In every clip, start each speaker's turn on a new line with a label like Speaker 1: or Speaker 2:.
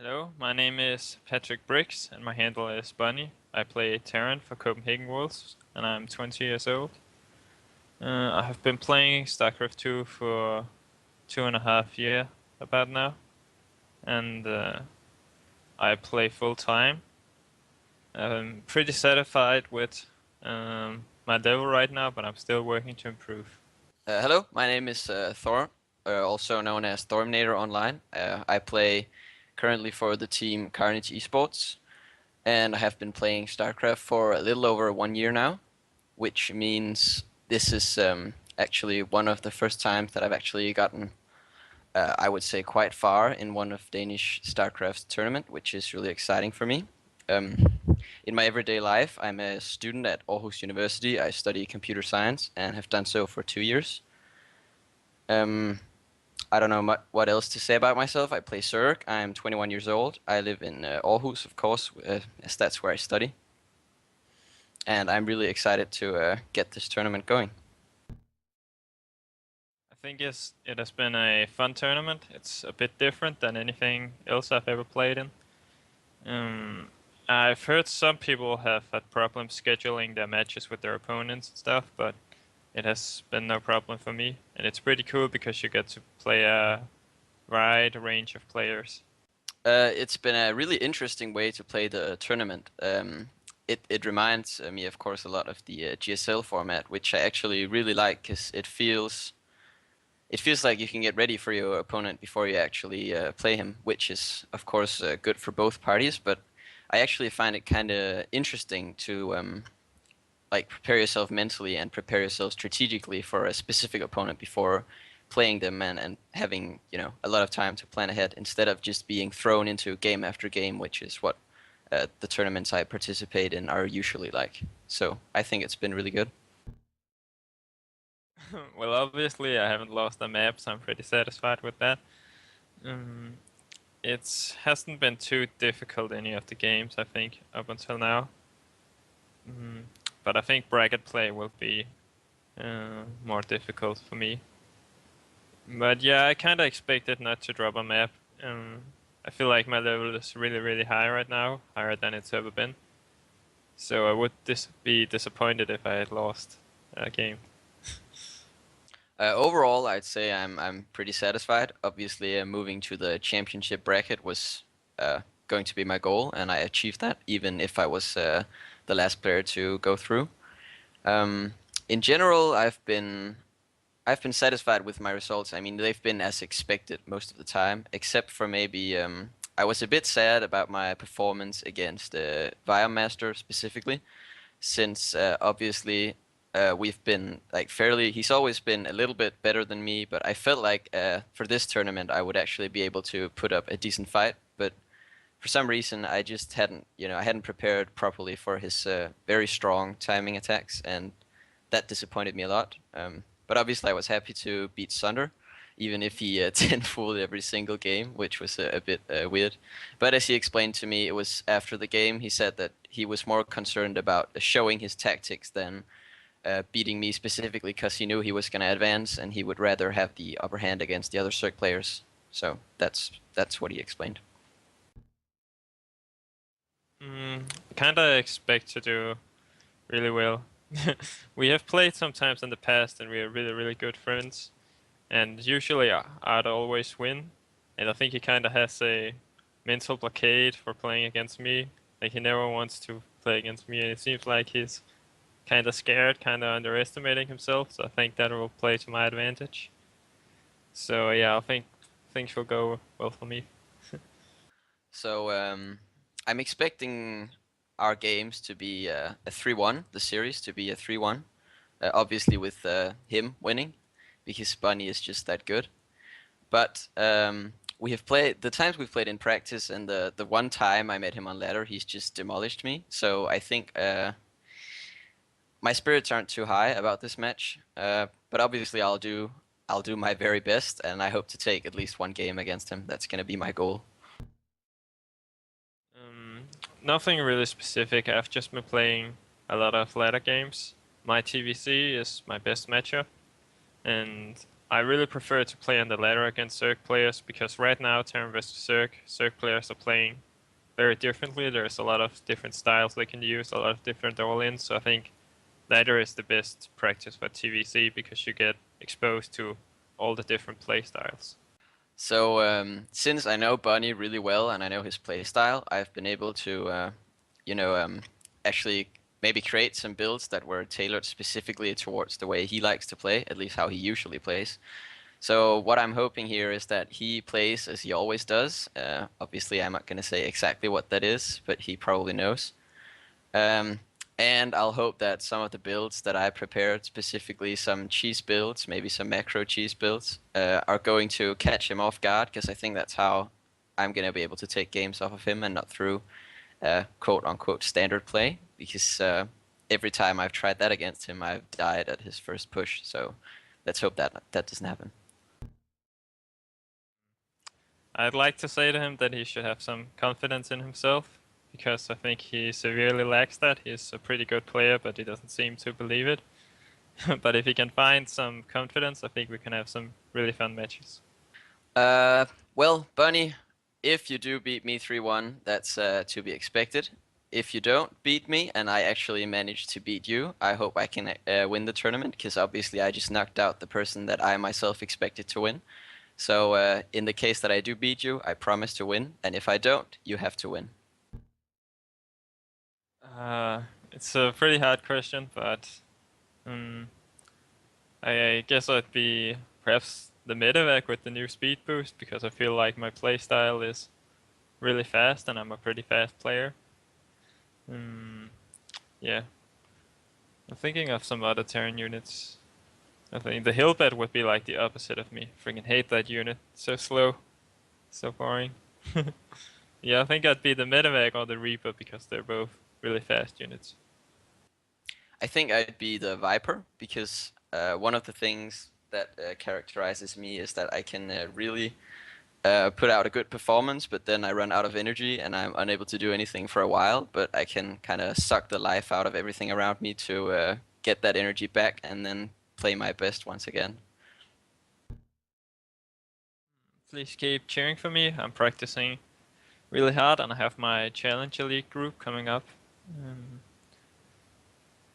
Speaker 1: Hello, my name is Patrick Briggs and my handle is Bunny. I play Terran for Copenhagen Wolves and I'm 20 years old. I have been playing StarCraft 2 for 2.5 years about now, and I play full time. I'm pretty satisfied with my level right now, but I'm still working to improve.
Speaker 2: Hello, my name is Thor, also known as Thorminator Online. I play currently for the team Carnage Esports, and I have been playing StarCraft for a little over 1 year now, which means this is actually one of the first times that I've actually gotten, I would say, quite far in one of Danish StarCraft's tournament, which is really exciting for me. Um, in my everyday life, I'm a student at Aarhus University. I study computer science and have done so for 2 years. Um, I don't know what else to say about myself. I play Zerg. I'm 21 years old. I live in Aarhus, of course, as that's where I study. And I'm really excited to get this tournament going.
Speaker 1: I think it has been a fun tournament. It's a bit different than anything else I've ever played in. Um, I've heard some people have had problems scheduling their matches with their opponents and stuff, but it has been no problem for me. And it's pretty cool because you get to play a wide range of players.
Speaker 2: It's been a really interesting way to play the tournament. It reminds me, of course, a lot of the GSL format, which I actually really like because it feels like you can get ready for your opponent before you actually play him, which is, of course, good for both parties. But I actually find it kind of interesting to like prepare yourself mentally and prepare yourself strategically for a specific opponent before playing them and having a lot of time to plan ahead instead of just being thrown into game after game, which is what the tournaments I participate in are usually like. So I think it's been really good.
Speaker 1: Well, obviously, I haven't lost a map, so I'm pretty satisfied with that. Um, it hasn't been too difficult any of the games, I think, up until now. Mm, but I think bracket play will be more difficult for me. But yeah, I kind of expected not to drop a map. Um, I feel like my level is really, really high right now, higher than it's ever been. So I would be disappointed if I had lost a game.
Speaker 2: Overall, I'd say I'm pretty satisfied. Obviously, moving to the championship bracket was going to be my goal, and I achieved that, even if I was the last player to go through. Um, in general, I've been satisfied with my results. I mean, they've been as expected most of the time, except for maybe I was a bit sad about my performance against Master specifically, since obviously we've been like fairly. He's always been a little bit better than me, but I felt like for this tournament I would actually be able to put up a decent fight. But for some reason I just I hadn't prepared properly for his very strong timing attacks, and that disappointed me a lot. But obviously, I was happy to beat Sunder, even if he 10 fooled every single game, which was a bit weird. But as he explained to me, it was after the game, he said that he was more concerned about showing his tactics than beating me specifically because he knew he was going to advance and he would rather have the upper hand against the other Circ players. So that's what he explained.
Speaker 1: Kind of expect to do really well. We have played sometimes in the past and we are really, really good friends. And usually I'd always win. And I think he kind of has a mental blockade for playing against me. Like he never wants to play against me, and it seems like he's kind of scared, kind of underestimating himself. So I think that will play to my advantage. So yeah, I think things will go well for me.
Speaker 2: So I'm expecting our games to be a 3-1, the series to be a 3-1. Obviously with him winning, because Bunny is just that good. But we have played the times we've played in practice, and the one time I met him on ladder, he's just demolished me. So I think my spirits aren't too high about this match. But obviously I'll do my very best, and I hope to take at least one game against him. That's gonna be my goal.
Speaker 1: Um, Nothing really specific. I've just been playing a lot of ladder games. My TVC is my best matchup, and I really prefer to play on the ladder against Zerg players because right now, Terran versus Zerg players are playing very differently. There's a lot of different styles they can use, a lot of different all-ins. So I think ladder is the best practice for TVC because you get exposed to all the different play styles.
Speaker 2: So since I know Bunny really well and I know his play style, I've been able to, you know, actually maybe create some builds that were tailored specifically towards the way he likes to play, at least how he usually plays. So what I'm hoping here is that he plays as he always does. Obviously, I'm not going to say exactly what that is, but he probably knows. Um, and I'll hope that some of the builds that I prepared, specifically some cheese builds, maybe some macro cheese builds, are going to catch him off guard, because I think that's how I'm going to be able to take games off of him and not through quote-unquote standard play, because every time I've tried that against him, I've died at his first push. So let's hope that that doesn't happen.
Speaker 1: I'd like to say to him that he should have some confidence in himself because I think he severely lacks that. He's a pretty good player, but he doesn't seem to believe it. But if he can find some confidence, I think we can have some really fun matches.
Speaker 2: Uh, well, Bunny, if you do beat me 3-1, that's to be expected. If you don't beat me and I actually manage to beat you, I hope I can win the tournament, because obviously I just knocked out the person that I myself expected to win. So in the case that I do beat you, I promise to win, and if I don't, you have to win.
Speaker 1: It's a pretty hard question, but um, I guess I'd be perhaps the medevac with the new speed boost because I feel like my playstyle is really fast and I'm a pretty fast player. Yeah, I'm thinking of some other Terran units. I think the Hillbat would be like the opposite of me. Freaking hate that unit. So slow, so boring. Yeah, I think I'd be the medevac or the Reaper because they're both really fast units.
Speaker 2: I think I'd be the Viper, because one of the things that characterizes me is that I can really put out a good performance, but then I run out of energy and I'm unable to do anything for a while. But I can kind of suck the life out of everything around me to get that energy back and then play my best once again.
Speaker 1: Please keep cheering for me. I'm practicing really hard and I have my Challenger League group coming up. Um,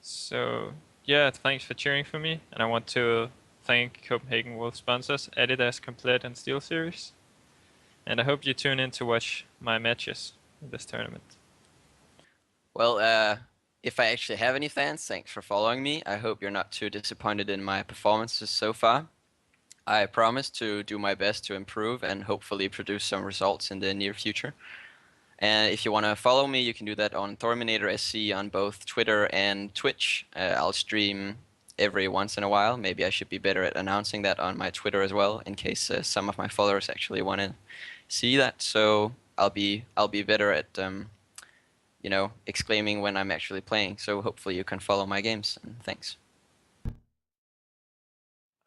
Speaker 1: so, yeah, thanks for cheering for me. And I want to thank Copenhagen World sponsors Adidas, Complete, and SteelSeries. And I hope you tune in to watch my matches in this tournament.
Speaker 2: Well, if I actually have any fans, thanks for following me. I hope you're not too disappointed in my performances so far. I promise to do my best to improve and hopefully produce some results in the near future. And if you want to follow me, you can do that on Thorminator SC on both Twitter and Twitch. I'll stream every once in a while. Maybe I should be better at announcing that on my Twitter as well, in case some of my followers actually want to see that. So I'll be better at exclaiming when I'm actually playing. So hopefully you can follow my games. And thanks.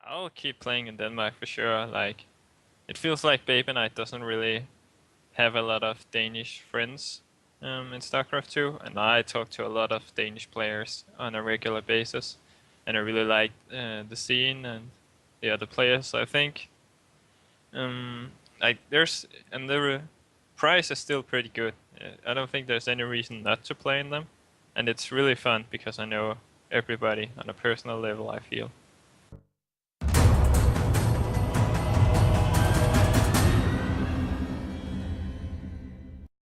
Speaker 1: I'll keep playing in Denmark for sure. Like, it feels like Baby Knight doesn't really have a lot of Danish friends in StarCraft 2, and I talk to a lot of Danish players on a regular basis, and I really like the scene and the other players. I think like the price is still pretty good. I don't think there's any reason not to play in them, and it's really fun because I know everybody on a personal level, I feel.